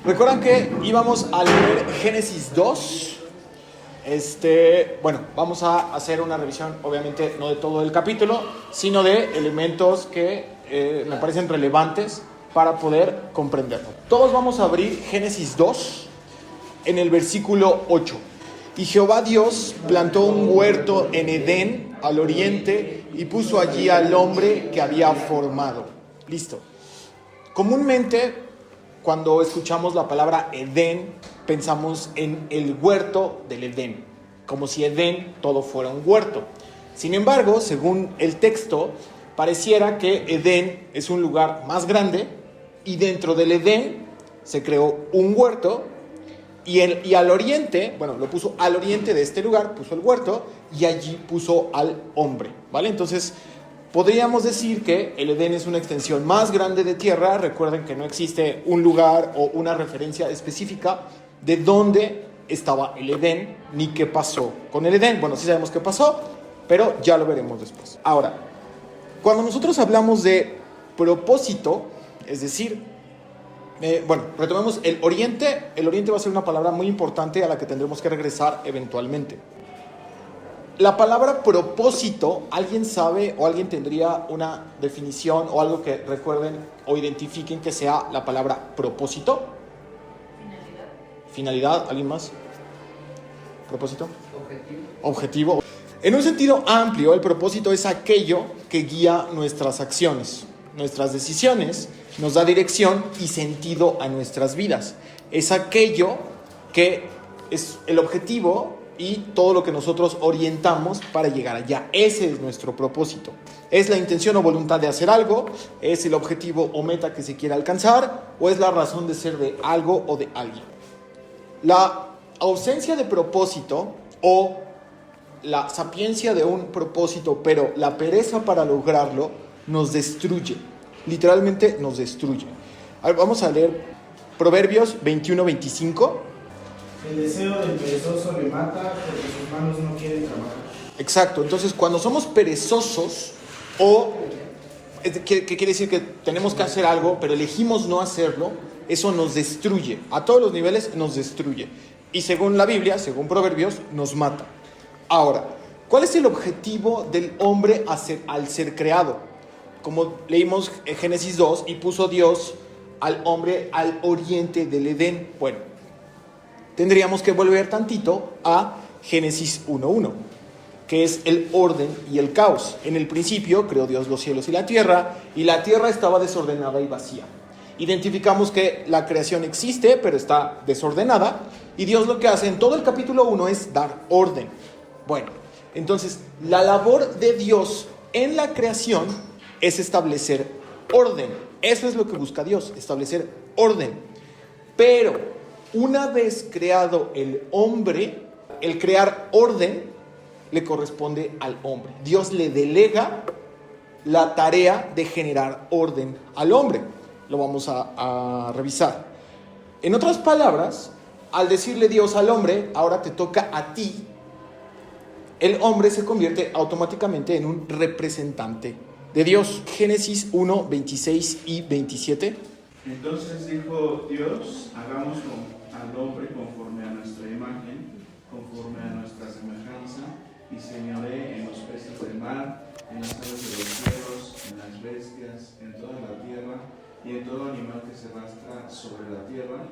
Recuerdan que íbamos a leer Génesis 2. Vamos a hacer una revisión, obviamente no de todo el capítulo, sino de elementos que me parecen relevantes para poder comprenderlo. Todos vamos a abrir Génesis 2 en el versículo 8. Y Jehová Dios plantó un huerto en Edén, al oriente, y puso allí al hombre que había formado. Listo. Comúnmente, cuando escuchamos la palabra Edén, pensamos en el huerto del Edén, como si Edén todo fuera un huerto. Sin embargo, según el texto, pareciera que Edén es un lugar más grande, y dentro del Edén se creó un huerto, y al oriente, lo puso al oriente de este lugar, puso el huerto, y allí puso al hombre, ¿vale? Entonces, podríamos decir que el Edén es una extensión más grande de tierra. Recuerden que no existe un lugar o una referencia específica de dónde estaba el Edén, ni qué pasó con el Edén. Bueno, sí sabemos qué pasó, pero ya lo veremos después. Ahora, cuando nosotros hablamos de propósito, es decir, retomemos el oriente. El oriente va a ser una palabra muy importante a la que tendremos que regresar eventualmente. La palabra propósito, ¿alguien sabe o alguien tendría una definición o algo que recuerden o identifiquen que sea la palabra propósito? Finalidad, ¿alguien más? ¿Propósito? Objetivo. En un sentido amplio, el propósito es aquello que guía nuestras acciones, nuestras decisiones, nos da dirección y sentido a nuestras vidas. Es aquello que es el objetivo y todo lo que nosotros orientamos para llegar allá. Ese es nuestro propósito. Es la intención o voluntad de hacer algo, es el objetivo o meta que se quiere alcanzar, o es la razón de ser de algo o de alguien. La ausencia de propósito o la sapiencia de un propósito, pero la pereza para lograrlo, nos destruye. Literalmente nos destruye. Vamos a leer Proverbios 21-25. El deseo del perezoso le mata porque sus manos no quieren trabajar. Exacto. Entonces, cuando somos perezosos, ¿qué quiere decir? Que tenemos que hacer algo, pero elegimos no hacerlo, eso nos destruye. A todos los niveles nos destruye. Y según la Biblia, según Proverbios, nos mata. Ahora, ¿cuál es el objetivo del hombre al ser creado? Como leímos en Génesis 2, y puso Dios al hombre al oriente del Edén. Bueno, tendríamos que volver tantito a Génesis 1:1, que es el orden y el caos. En el principio creó Dios los cielos y la tierra estaba desordenada y vacía. Identificamos que la creación existe, pero está desordenada, y Dios lo que hace en todo el capítulo 1 es dar orden. Bueno, entonces, la labor de Dios en la creación es establecer orden. Eso es lo que busca Dios, establecer orden. Pero una vez creado el hombre, el crear orden le corresponde al hombre. Dios le delega la tarea de generar orden al hombre. Lo vamos a revisar. En otras palabras, al decirle Dios al hombre, ahora te toca a ti, el hombre se convierte automáticamente en un representante de Dios. Génesis 1, 26 y 27. Entonces dijo Dios: hagamos al hombre conforme a nuestra imagen, conforme a nuestra semejanza, y señoree en los peces del mar, en las aves de los cielos, en las bestias, en toda la tierra, y en todo animal que se arrastra sobre la tierra.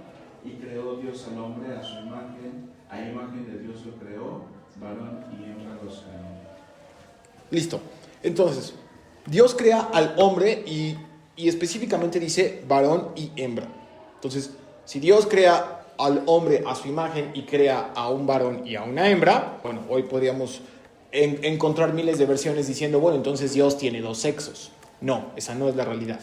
Y creó Dios al hombre a su imagen, a imagen de Dios lo creó, varón y hembra los creó. Listo. Entonces, Dios crea al hombre y específicamente dice varón y hembra. Entonces, si Dios crea al hombre a su imagen y crea a un varón y a una hembra, hoy podríamos encontrar miles de versiones diciendo, entonces Dios tiene dos sexos. No, esa no es la realidad.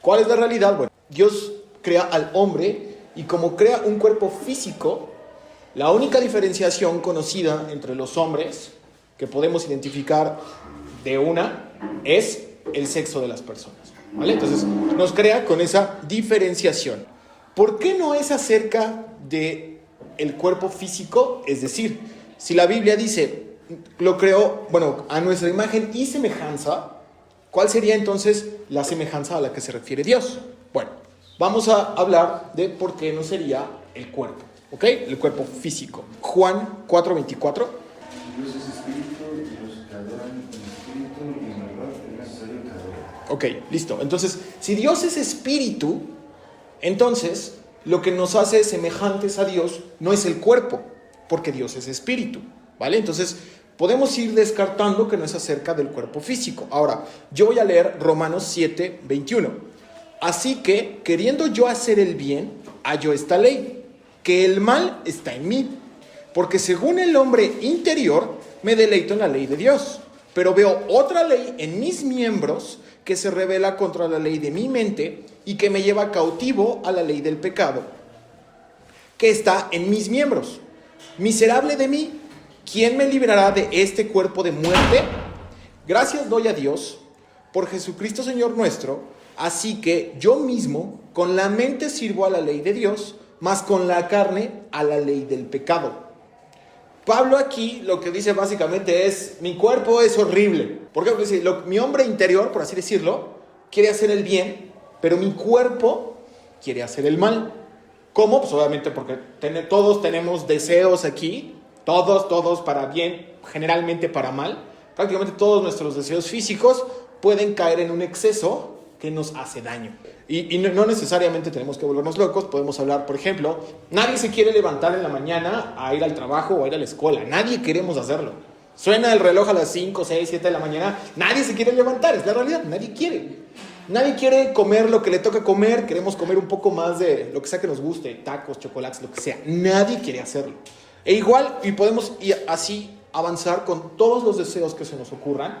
¿Cuál es la realidad? Dios crea al hombre, y como crea un cuerpo físico, la única diferenciación conocida entre los hombres que podemos identificar de una es el sexo de las personas, ¿vale? Entonces nos crea con esa diferenciación. ¿Por qué no es acerca de el cuerpo físico? Es decir, si la Biblia dice, lo creó, a nuestra imagen y semejanza, ¿cuál sería entonces la semejanza a la que se refiere Dios? vamos a hablar de por qué no sería el cuerpo, ¿ok? El cuerpo físico. Juan 4:24. Dios es espíritu y los que adoran en espíritu y en verdad es necesario que adoren. Ok, listo. Entonces, si Dios es espíritu, entonces lo que nos hace semejantes a Dios no es el cuerpo, porque Dios es espíritu, ¿vale? Entonces, podemos ir descartando que no es acerca del cuerpo físico. Ahora, yo voy a leer Romanos 7:21. Así que, queriendo yo hacer el bien, hallo esta ley, que el mal está en mí. Porque según el hombre interior, me deleito en la ley de Dios. Pero veo otra ley en mis miembros que se rebela contra la ley de mi mente y que me lleva cautivo a la ley del pecado, que está en mis miembros. Miserable de mí, ¿quién me librará de este cuerpo de muerte? Gracias doy a Dios por Jesucristo Señor nuestro. Así que yo mismo con la mente sirvo a la ley de Dios, mas con la carne a la ley del pecado. Pablo aquí lo que dice básicamente es, mi cuerpo es horrible. ¿Por qué? Porque dice, mi hombre interior, por así decirlo, quiere hacer el bien, pero mi cuerpo quiere hacer el mal. ¿Cómo? Pues obviamente porque todos tenemos deseos aquí, todos para bien, generalmente para mal. Prácticamente todos nuestros deseos físicos pueden caer en un exceso que nos hace daño. Y no necesariamente tenemos que volvernos locos. Podemos hablar, por ejemplo, nadie se quiere levantar en la mañana a ir al trabajo o a ir a la escuela. Nadie queremos hacerlo. Suena el reloj a las 5, 6, 7 de la mañana. Nadie se quiere levantar, es la realidad. Nadie quiere. Nadie quiere comer lo que le toca comer. Queremos comer un poco más de lo que sea que nos guste, tacos, chocolates, lo que sea. Nadie quiere hacerlo. E igual, y podemos así avanzar con todos los deseos que se nos ocurran.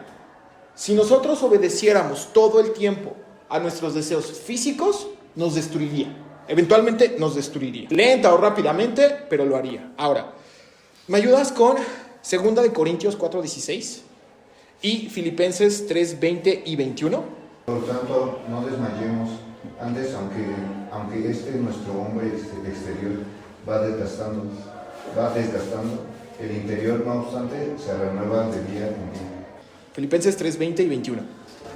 Si nosotros obedeciéramos todo el tiempo a nuestros deseos físicos, nos destruiría. Eventualmente nos destruiría. Lenta o rápidamente, pero lo haría. Ahora, ¿me ayudas con 2 Corintios 4:16 y Filipenses 3:20 y 21? Por tanto, no desmayemos. Antes, aunque nuestro hombre exterior va desgastando, el interior, no obstante, se renueva de día en día. Filipenses 3:20 y 21.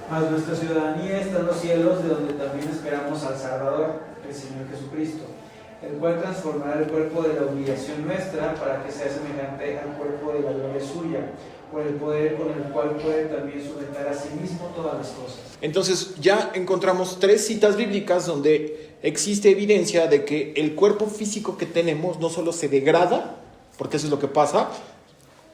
Mas nuestra ciudadanía está en los cielos, de donde también esperamos al Salvador, el Señor Jesucristo, el cual transformará el cuerpo de la humillación nuestra para que sea semejante al cuerpo de la gloria suya, por el poder con el cual puede también sujetar a sí mismo todas las cosas. Entonces ya encontramos 3 citas bíblicas donde existe evidencia de que el cuerpo físico que tenemos no solo se degrada, porque eso es lo que pasa.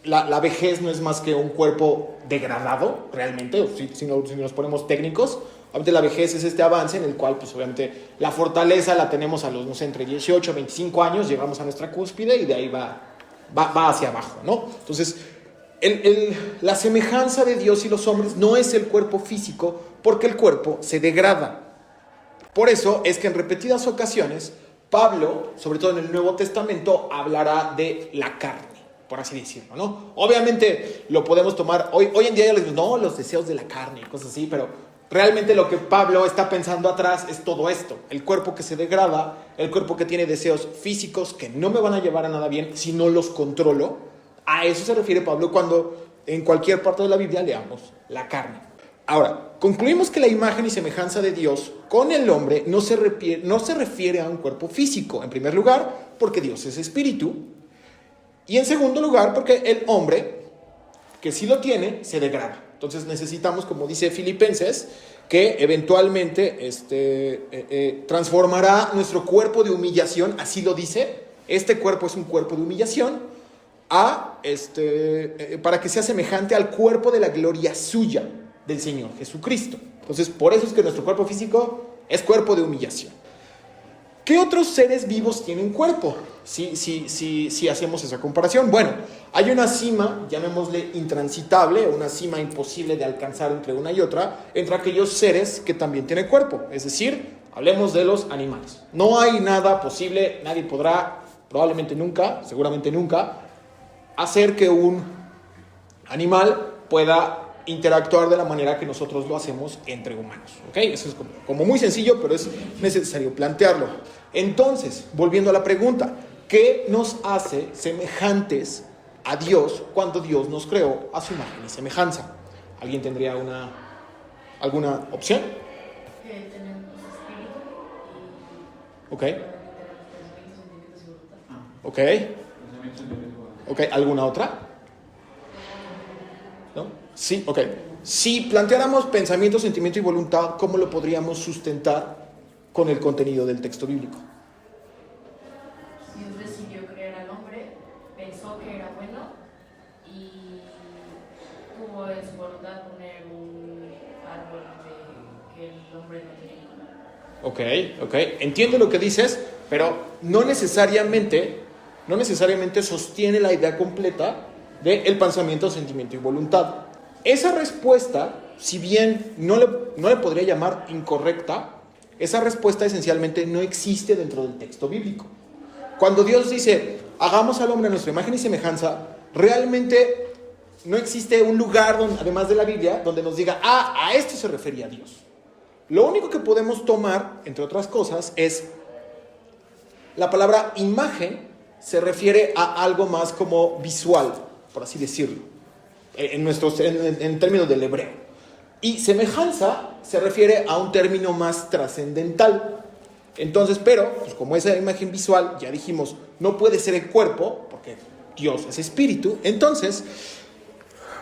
La vejez no es más que un cuerpo degradado, realmente, si nos ponemos técnicos. Obviamente la vejez es este avance en el cual, pues obviamente, la fortaleza la tenemos a los, no sé, entre 18 y 25 años, llegamos a nuestra cúspide y de ahí va hacia abajo, ¿no? Entonces, la semejanza de Dios y los hombres no es el cuerpo físico, porque el cuerpo se degrada. Por eso es que en repetidas ocasiones, Pablo, sobre todo en el Nuevo Testamento, hablará de la carne, por así decirlo, ¿no? Obviamente lo podemos tomar, hoy en día ya les digo, no, los deseos de la carne y cosas así, pero realmente lo que Pablo está pensando atrás es todo esto, el cuerpo que se degrada, el cuerpo que tiene deseos físicos que no me van a llevar a nada bien si no los controlo. A eso se refiere Pablo cuando en cualquier parte de la Biblia leamos la carne. Ahora, concluimos que la imagen y semejanza de Dios con el hombre no se refiere a un cuerpo físico, en primer lugar, porque Dios es espíritu. Y en segundo lugar, porque el hombre, que sí lo tiene, se degrada. Entonces necesitamos, como dice Filipenses, que eventualmente transformará nuestro cuerpo de humillación, así lo dice. Este cuerpo es un cuerpo de humillación, para que sea semejante al cuerpo de la gloria suya, del Señor Jesucristo. Entonces, por eso es que nuestro cuerpo físico es cuerpo de humillación. ¿Qué otros seres vivos tienen cuerpo? Si hacemos esa comparación. Bueno, hay una cima, llamémosle intransitable, una cima imposible de alcanzar entre una y otra, entre aquellos seres que también tienen cuerpo. Es decir, hablemos de los animales. No hay nada posible, nadie podrá, probablemente nunca, seguramente nunca, hacer que un animal pueda interactuar de la manera que nosotros lo hacemos entre humanos, ¿ok? Eso es como muy sencillo, pero es necesario plantearlo. Entonces, volviendo a la pregunta, ¿qué nos hace semejantes a Dios cuando Dios nos creó a su imagen y semejanza? ¿Alguien tendría alguna opción? Tenemos espíritu Ok. Ok. Ok, ¿alguna otra? ¿No? Sí, ok. Si planteáramos pensamiento, sentimiento y voluntad, ¿cómo lo podríamos sustentar con el contenido del texto bíblico? Dios decidió crear al hombre, pensó que era bueno y tuvo en su voluntad poner un árbol que el hombre no tenía. Ok. Entiendo lo que dices, pero no necesariamente sostiene la idea completa del pensamiento, sentimiento y voluntad. Esa respuesta, si bien no le podría llamar incorrecta, esa respuesta esencialmente no existe dentro del texto bíblico. Cuando Dios dice, hagamos al hombre a nuestra imagen y semejanza, realmente no existe un lugar, además de la Biblia, donde nos diga, a esto se refería Dios. Lo único que podemos tomar, entre otras cosas, es la palabra imagen se refiere a algo más como visual, por así decirlo, en términos del hebreo. Y semejanza se refiere a un término más trascendental. Entonces, pero, pues como esa imagen visual, ya dijimos, no puede ser el cuerpo, porque Dios es espíritu, entonces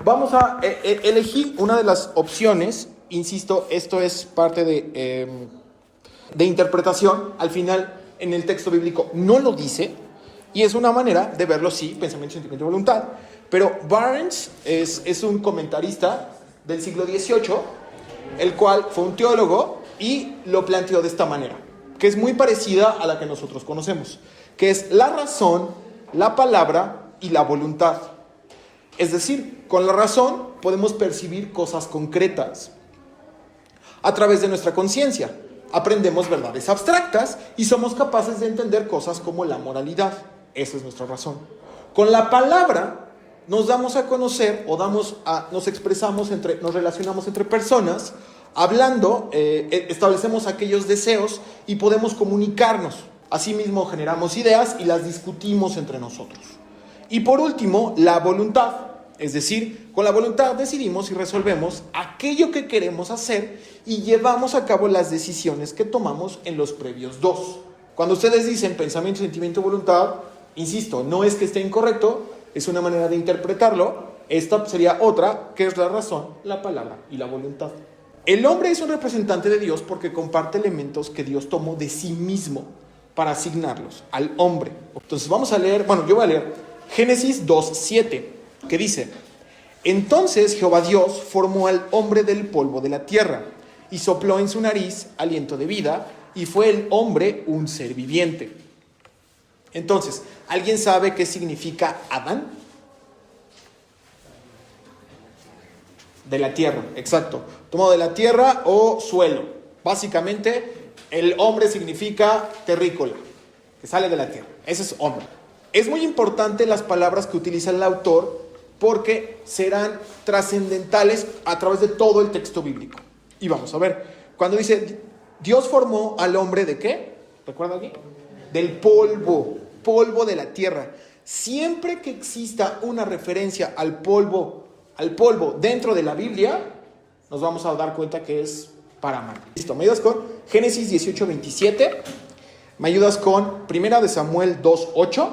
vamos a elegir una de las opciones. Insisto, esto es parte de interpretación. Al final, en el texto bíblico no lo dice, y es una manera de verlo, sí, pensamiento, sentimiento y voluntad. Pero Barnes es un comentarista del siglo XVIII, el cual fue un teólogo y lo planteó de esta manera, que es muy parecida a la que nosotros conocemos, que es la razón, la palabra y la voluntad. Es decir, con la razón podemos percibir cosas concretas a través de nuestra conciencia. Aprendemos verdades abstractas y somos capaces de entender cosas como la moralidad. Esa es nuestra razón. Con la palabra nos damos a conocer o nos expresamos, nos relacionamos entre personas, hablando, establecemos aquellos deseos y podemos comunicarnos. Asimismo generamos ideas y las discutimos entre nosotros. Y por último, la voluntad. Es decir, con la voluntad decidimos y resolvemos aquello que queremos hacer y llevamos a cabo las decisiones que tomamos en los previos dos. Cuando ustedes dicen pensamiento, sentimiento, voluntad, insisto, no es que esté incorrecto, es una manera de interpretarlo. Esta sería otra, que es la razón, la palabra y la voluntad. El hombre es un representante de Dios porque comparte elementos que Dios tomó de sí mismo para asignarlos al hombre. Entonces vamos a leer, yo voy a leer Génesis 2:7, que dice: entonces Jehová Dios formó al hombre del polvo de la tierra y sopló en su nariz aliento de vida, y fue el hombre un ser viviente. Entonces, ¿alguien sabe qué significa Adán? De la tierra, exacto. Tomado de la tierra o suelo. Básicamente, el hombre significa terrícola, que sale de la tierra. Ese es hombre. Es muy importante las palabras que utiliza el autor porque serán trascendentales a través de todo el texto bíblico. Y vamos a ver, cuando dice, Dios formó al hombre ¿de qué? ¿Recuerda aquí? Del polvo de la tierra. Siempre que exista una referencia al polvo dentro de la Biblia, nos vamos a dar cuenta que es para mal. Listo, me ayudas con Génesis 18:27, me ayudas con Primera de Samuel 2:8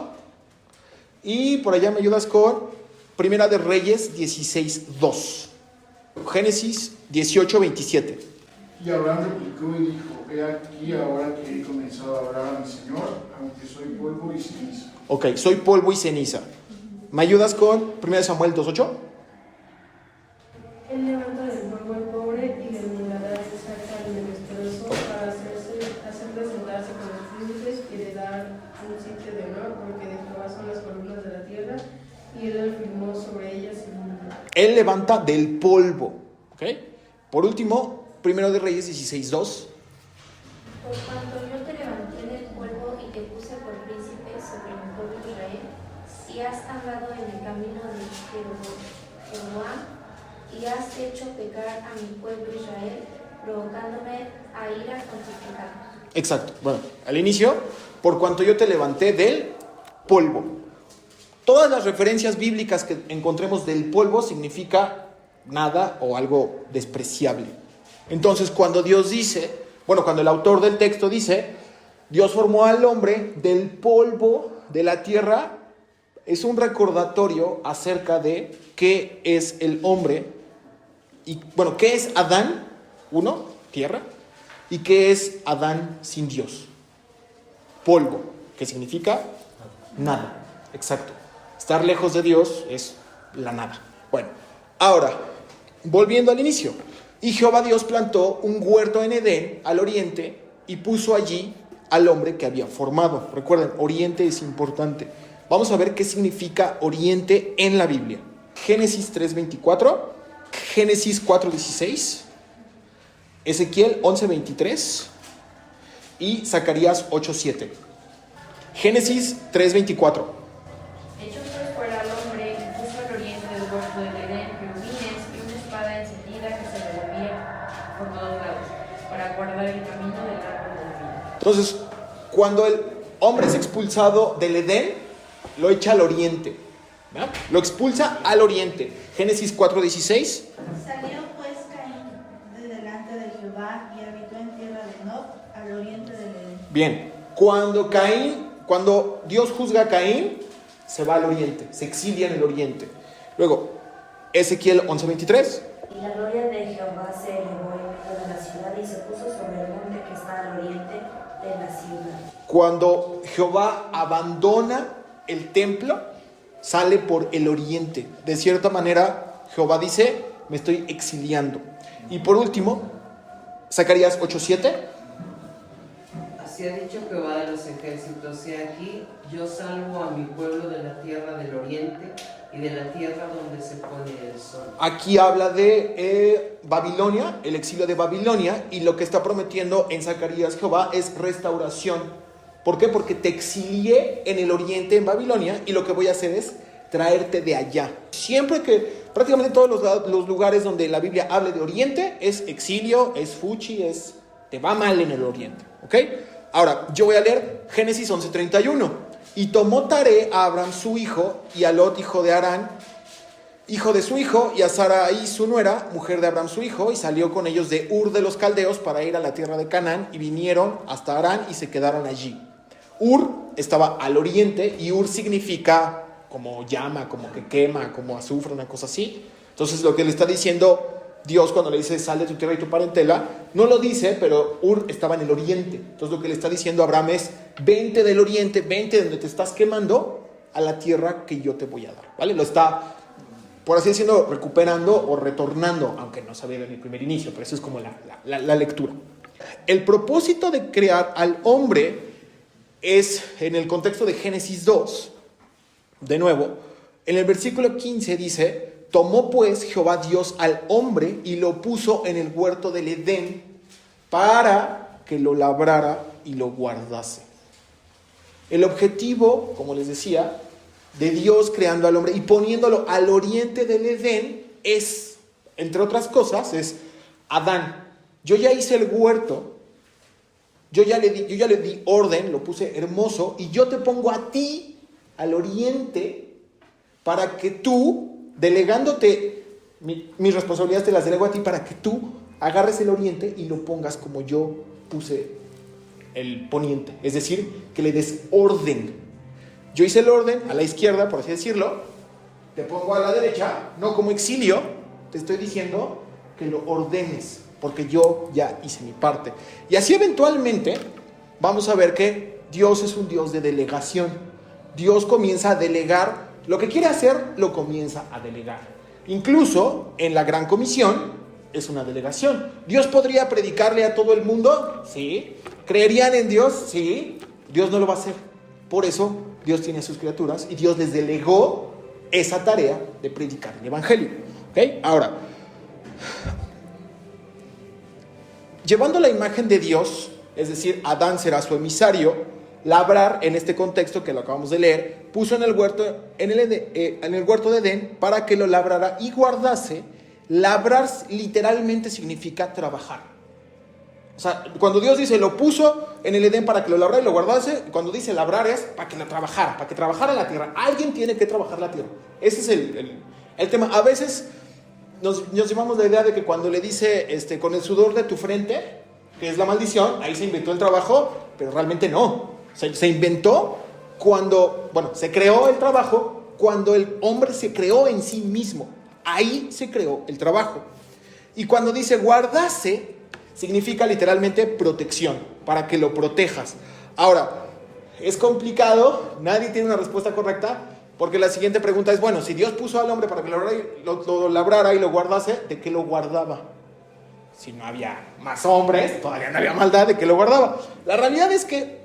y por allá me ayudas con Primera de Reyes 16:2. Génesis 18:27. Y Abraham replicó y dijo: he aquí ahora que he comenzado a hablar a mi Señor, aunque soy polvo y ceniza. Ok, soy polvo y ceniza. ¿Me ayudas con 1 Samuel 2:8? Él levanta del polvo al pobre y del muladar saca al menesteroso para hacerle sentarse con los príncipes y le dar un sitio de honor, porque de Jehová son las columnas de la tierra y él afirmó sobre ellas el mundo. Él levanta del polvo. ¿Ok? Por último, 1 de Reyes 16:2. Por cuanto yo te levanté del polvo y te puse por príncipe sobre mi pueblo Israel, si has andado en el camino de Jeroboam y has hecho pecar a mi pueblo Israel, provocándome a ira con tus pecados. Exacto. Bueno, al inicio, por cuanto yo te levanté del polvo. Todas las referencias bíblicas que encontremos del polvo significa nada o algo despreciable. Entonces, cuando Dios dice, cuando el autor del texto dice, Dios formó al hombre del polvo de la tierra. Es un recordatorio acerca de qué es el hombre. Y bueno, ¿qué es Adán? Uno, tierra. ¿Y qué es Adán sin Dios? Polvo, que significa nada. Exacto. Estar lejos de Dios es la nada. Bueno, ahora, volviendo al inicio. Y Jehová Dios plantó un huerto en Edén, al oriente, y puso allí al hombre que había formado. Recuerden, oriente es importante. Vamos a ver qué significa oriente en la Biblia. Génesis 3:24, Génesis 4:16, Ezequiel 11:23 y Zacarías 8:7. Génesis 3:24. Echó pues fuera al hombre y puso al oriente del huerto del Edén querubines y una espada encendida que se revolvía por todos lados, para guardar el camino del árbol de la vida. Entonces, cuando el hombre es expulsado del Edén, lo echa al oriente, ¿verdad? Lo expulsa al oriente. Génesis 4:16. Salió pues Caín de delante de Jehová y habitó en tierra de Nod, al oriente del Edén. Bien, cuando Dios juzga a Caín, se va al oriente, se exilia en el oriente. Luego, Ezequiel 11:23. Y la gloria de Jehová se elevó en medio de la ciudad y se puso sobre el monte que está al oriente de la ciudad. Cuando Jehová abandona el templo, sale por el oriente. De cierta manera, Jehová dice, me estoy exiliando. Y por último, Zacarías 8:7. Así ha dicho Jehová de los ejércitos, he aquí, yo salvo a mi pueblo de la tierra del oriente y de la tierra donde se pone el sol. Aquí habla de Babilonia, el exilio de Babilonia, y lo que está prometiendo en Zacarías Jehová es restauración. ¿Por qué? Porque te exilié en el oriente, en Babilonia, y lo que voy a hacer es traerte de allá. Siempre que, prácticamente todos los lugares donde la Biblia hable de oriente, es exilio, es fuchi, te va mal en el oriente. ¿Ok? Ahora, yo voy a leer Génesis 11:31. Y tomó Taré a Abraham su hijo, y a Lot hijo de Harán, hijo de su hijo, y a Sarai su nuera, mujer de Abraham su hijo, y salió con ellos de Ur de los Caldeos para ir a la tierra de Canaán, y vinieron hasta Harán y se quedaron allí. Ur estaba al oriente, y Ur significa como llama, como que quema, como azufre, una cosa así. Entonces lo que le está diciendo Dios cuando le dice sal de tu tierra y tu parentela, no lo dice, pero Ur estaba en el oriente. Entonces lo que le está diciendo a Abraham es, vente del oriente, vente de donde te estás quemando a la tierra que yo te voy a dar, ¿vale? Lo está, por así decirlo, recuperando o retornando, aunque no sabía en el primer inicio, pero eso es como la lectura. El propósito de crear al hombre es, en el contexto de Génesis 2, de nuevo, en el versículo 15 dice, tomó pues Jehová Dios al hombre y lo puso en el huerto del Edén para que lo labrara y lo guardase. El objetivo, como les decía, de Dios creando al hombre y poniéndolo al oriente del Edén es, entre otras cosas, es Adán, yo ya hice el huerto, yo ya le di orden, lo puse hermoso, y yo te pongo a ti al oriente para que tú, delegándote mis responsabilidades, te las delego a ti para que tú agarres el oriente y lo pongas como yo puse el poniente. Es decir, que le des orden. Yo hice el orden a la izquierda, por así decirlo, te pongo a la derecha, no como exilio, te estoy diciendo que lo ordenes, porque yo ya hice mi parte. Y así eventualmente vamos a ver que Dios es un Dios de delegación. Dios comienza a delegar. Lo que quiere hacer, lo comienza a delegar. Incluso en la Gran Comisión es una delegación. ¿Dios podría predicarle a todo el mundo? Sí. ¿Creerían en Dios? Sí. Dios no lo va a hacer. Por eso Dios tiene a sus criaturas y Dios les delegó esa tarea de predicar el Evangelio. ¿Okay? Ahora, llevando la imagen de Dios, es decir, Adán será su emisario, labrar, en este contexto que lo acabamos de leer, puso en el huerto de Edén para que lo labrara y guardase. Labrar literalmente significa trabajar. O sea, cuando Dios dice lo puso en el Edén para que lo labrara y lo guardase, cuando dice labrar es para que lo trabajara, para que trabajara la tierra. Alguien tiene que trabajar la tierra. Ese es el tema. A veces nos llevamos la idea de que cuando le dice con el sudor de tu frente, que es la maldición, ahí se inventó el trabajo. pero realmente no. Se inventó cuando, se creó el trabajo cuando el hombre se creó en sí mismo. Ahí se creó el trabajo. Y cuando dice guardase, significa literalmente protección, para que lo protejas. Ahora, es complicado, nadie tiene una respuesta correcta, porque la siguiente pregunta es, si Dios puso al hombre para que lo labrara y lo guardase, ¿de qué lo guardaba? Si no había más hombres, todavía no había maldad, ¿de qué lo guardaba? La realidad es que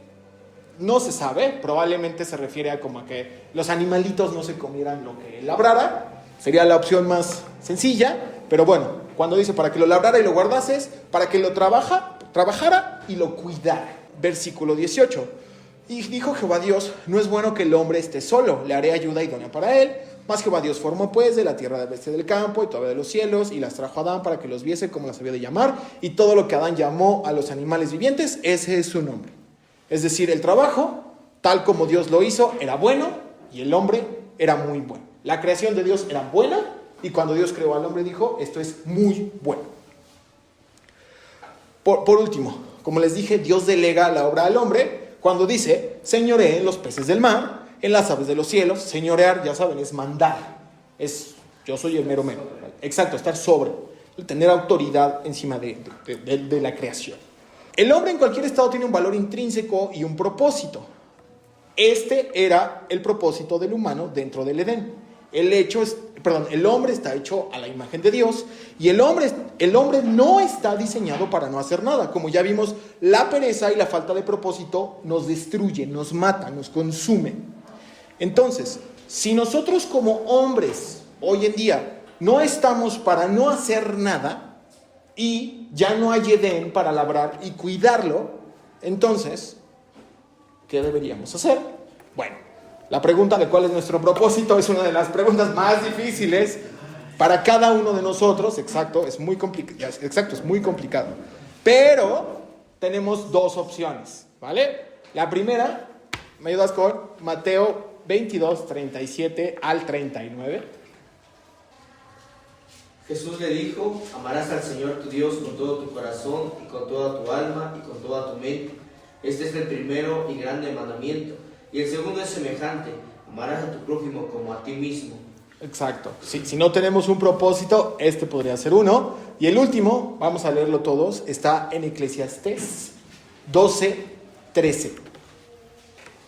no se sabe, probablemente se refiere a como a que los animalitos no se comieran lo que él labrara, sería la opción más sencilla, pero cuando dice para que lo labrara y lo guardase, es para que lo trabajara y lo cuidara. Versículo 18. Y dijo Jehová Dios, no es bueno que el hombre esté solo, le haré ayuda idónea para él. Mas Jehová Dios formó pues de la tierra de bestia del campo y toda de los cielos, y las trajo a Adán para que los viese como las había de llamar, y todo lo que Adán llamó a los animales vivientes, ese es su nombre. Es decir, el trabajo, tal como Dios lo hizo, era bueno, y el hombre era muy bueno. La creación de Dios era buena, y cuando Dios creó al hombre dijo, esto es muy bueno. Por último, como les dije, Dios delega la obra al hombre cuando dice, señoree en los peces del mar, en las aves de los cielos. Señorear, ya saben, es mandar. Es, yo soy el mero mero. Exacto, estar sobre, tener autoridad encima de la creación. El hombre en cualquier estado tiene un valor intrínseco y un propósito. Este era el propósito del humano dentro del Edén. El hombre está hecho a la imagen de Dios, y el hombre no está diseñado para no hacer nada. Como ya vimos, la pereza y la falta de propósito nos destruye, nos mata, nos consume. Entonces, si nosotros como hombres hoy en día no estamos para no hacer nada, y ya no hay Edén para labrar y cuidarlo, entonces, ¿qué deberíamos hacer? La pregunta de cuál es nuestro propósito es una de las preguntas más difíciles para cada uno de nosotros. Es muy complicado. Pero tenemos dos opciones, ¿vale? La primera, ¿me ayudas con Mateo 22, 37 al 39? Jesús le dijo, amarás al Señor tu Dios con todo tu corazón y con toda tu alma y con toda tu mente. Este es el primero y grande mandamiento. Y el segundo es semejante, amarás a tu prójimo como a ti mismo. Exacto. Si no tenemos un propósito, este podría ser uno. Y el último, vamos a leerlo todos, está en Eclesiastés 12, 13.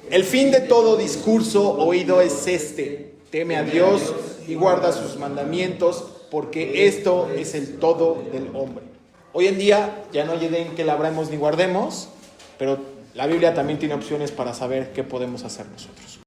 El fin de todo discurso oído es este: teme a Dios y guarda sus mandamientos, porque esto es el todo del hombre. Hoy en día ya no hay Edén que labremos ni guardemos, pero la Biblia también tiene opciones para saber qué podemos hacer nosotros.